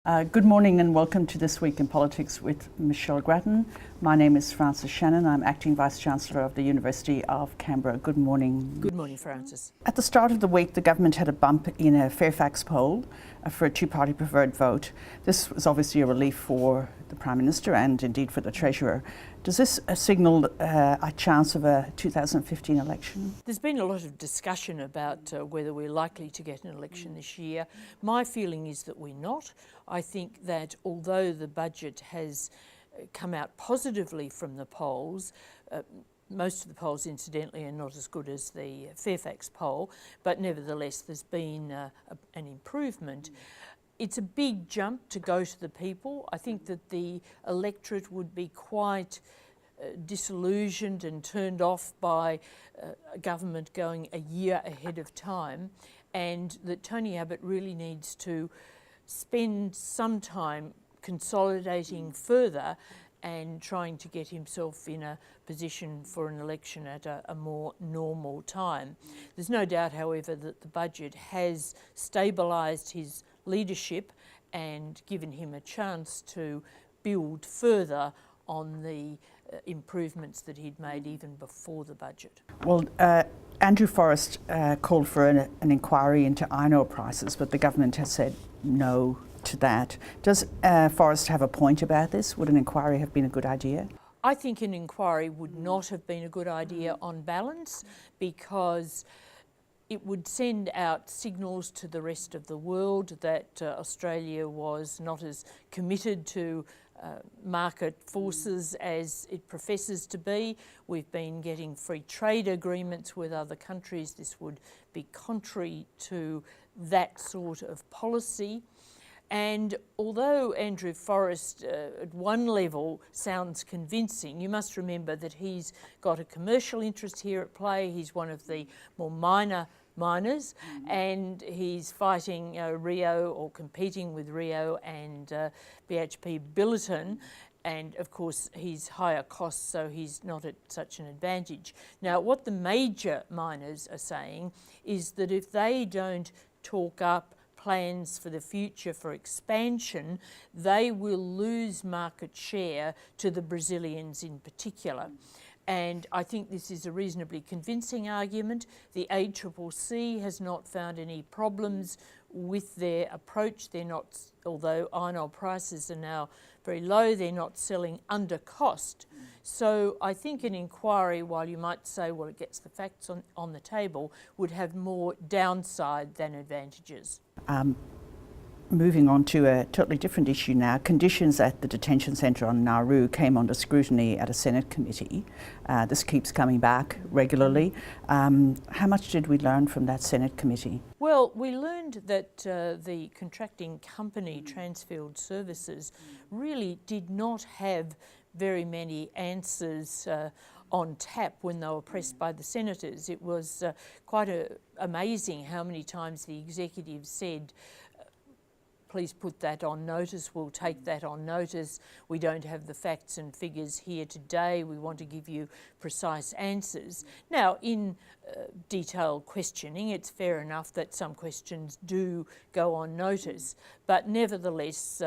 Good morning and welcome to This Week in Politics with Michelle Grattan. My name is Frances Shannon. I'm Acting Vice-Chancellor of the University of Canberra. Good morning. Good morning, Frances. At the start of the week, the government had a bump in a Fairfax poll for a two-party preferred vote. This was obviously a relief for the Prime Minister and indeed for the Treasurer. Does this signal a chance of a 2015 election? There's been a lot of discussion about whether we're likely to get an election this year. My feeling is that we're not. I think that although the budget has come out positively from the polls, most of the polls, incidentally, are not as good as the Fairfax poll, but nevertheless there's been an improvement. It's a big jump to go to the people. I think that the electorate would be quite disillusioned and turned off by a government going a year ahead of time, and that Tony Abbott really needs to spend some time consolidating further and trying to get himself in a position for an election at a more normal time. There's no doubt, however, that the budget has stabilised his leadership and given him a chance to build further on the improvements that he'd made even before the budget. Well, Andrew Forrest called for an inquiry into iron ore prices, but the government has said no to that. Does Forrest have a point about this? Would an inquiry have been a good idea? I think an inquiry would not have been a good idea on balance, because it would send out signals to the rest of the world that Australia was not as committed to market forces as it professes to be. We've been getting free trade agreements with other countries. This would be contrary to that sort of policy. And although Andrew Forrest at one level sounds convincing, you must remember that he's got a commercial interest here at play. He's one of the more minor miners, and he's fighting Rio, or competing with Rio and BHP Billiton, and of course he's higher cost, so he's not at such an advantage. Now, what the major miners are saying is that if they don't talk up plans for the future for expansion, they will lose market share to the Brazilians in particular. And I think this is a reasonably convincing argument. The ACCC has not found any problems with their approach. They're not, although iron ore prices are now very low, they're not selling under cost. So I think an inquiry, while you might say, well, it gets the facts on the table, would have more downside than advantages. Moving on to a totally different issue now, conditions at the detention centre on Nauru came under scrutiny at a Senate committee. This keeps coming back regularly. How much did we learn from that Senate committee? Well, we learned that the contracting company, Transfield Services, really did not have very many answers on tap when they were pressed by the senators. It was quite amazing how many times the executive said, please put that on notice, we'll take that on notice, we don't have the facts and figures here today, we want to give you precise answers. Now, in detailed questioning, it's fair enough that some questions do go on notice, but nevertheless,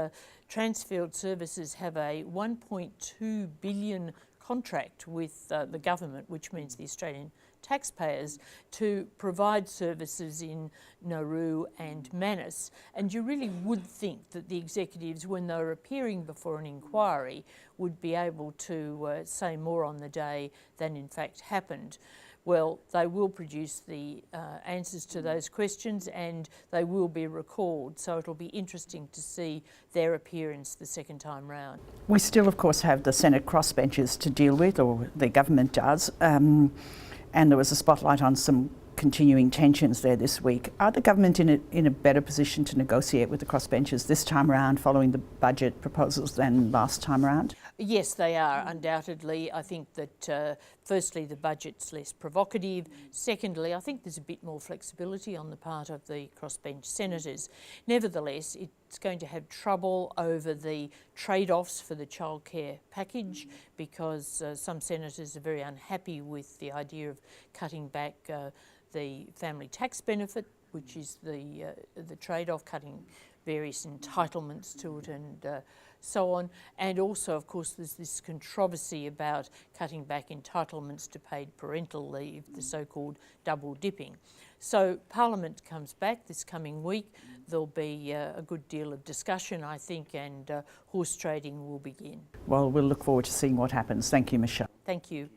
Transfield Services have a $1.2 billion contract with the government, which means the Australian taxpayers, to provide services in Nauru and Manus. And you really would think that the executives, when they're appearing before an inquiry, would be able to say more on the day than in fact happened. Well, they will produce the answers to those questions, and they will be recalled, so it'll be interesting to see their appearance the second time round. We still, of course, have the Senate crossbenches to deal with, or the government does, and there was a spotlight on some continuing tensions there this week. Are the government in a better position to negotiate with the crossbenches this time around following the budget proposals than last time around? Yes, they are, undoubtedly. I think that firstly, the budget's less provocative. Secondly, I think there's a bit more flexibility on the part of the crossbench senators. Nevertheless, it's going to have trouble over the trade-offs for the childcare package, because some senators are very unhappy with the idea of cutting back the family tax benefit which is the trade-off, cutting various entitlements to it and so on. And also, of course, there's this controversy about cutting back entitlements to paid parental leave, the so-called double dipping. So Parliament comes back this coming week. There'll be a good deal of discussion, I think, and horse trading will begin. Well, we'll look forward to seeing what happens. Thank you, Michelle. Thank you.